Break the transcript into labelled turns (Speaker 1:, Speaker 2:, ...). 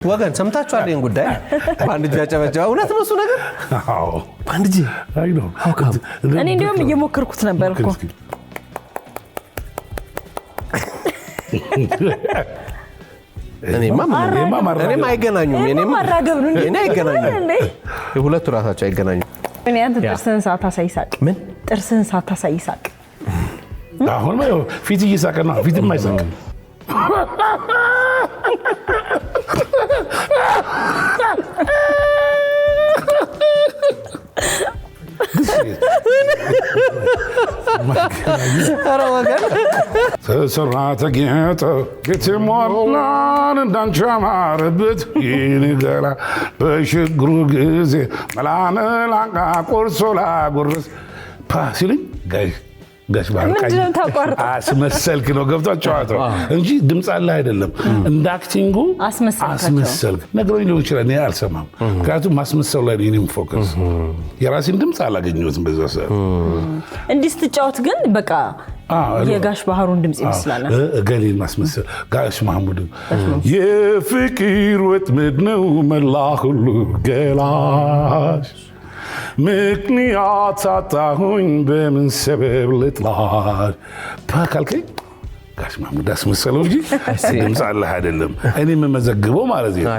Speaker 1: ወገን ሰምታችኋል ይሄን ጉዳይ ባንድ እጅ ያጨበጨበ እውነት ነው እሱ ነገር
Speaker 2: አዎ
Speaker 1: ባንድ እጅ
Speaker 2: አይ ነው
Speaker 3: እኔ እንደውም እየሞከርኩት ነበር እኮ
Speaker 1: እኔማ አይገናኙም እኔማ እኔ አይገናኙም የሁለቱ ራሳቸው አይገናኙም
Speaker 3: እኔ አንተ ጥርስን ሳታሳይሳቅ
Speaker 1: ምን
Speaker 3: ጥርስን ሳታሳይሳቅ
Speaker 2: አሁን ነው ፊት እየሳቀ ነው ፊት የማይሳቅ ሰራተኛተ ከተሞላን እንዳንቻማረበት ይንገራ በሽግሩ ጊዜ መላመላቃ ቆርሶላ ጎርስ ፓሲልኝ ጋሽ ባርካኝ አስመሰልክ ነው ገብቷቸዋል እንጂ ድምጽ አለ አይደለም እንደ አክቲንጉ አስመሰልክ ነገሮኝ ነው ይችላል እኔ አልሰማም ምክንያቱም ማስመሰል ላይ ነው ፎከስ የራሴን ድምጽ አላገኘሁትም በዛ ሰዓት
Speaker 3: እንዲህ ስትጫወት ግን በቃ የጋሽ ባህሩን ድምጽ ይመስላል
Speaker 2: ገሊል ማስመሰል ጋሽ ማህሙድ የፍቅር ወጥመድ ነው መላ ሁሉ ገላሽ ምክንያት አጣሁኝ በምን ሰበብ ልጥላሽ ካልከኝ ጋሽ ማህሙድ አስመሰለው እንጂ ድምጽ አለህ አይደለም እኔ የምመዘግበው ማለት ነው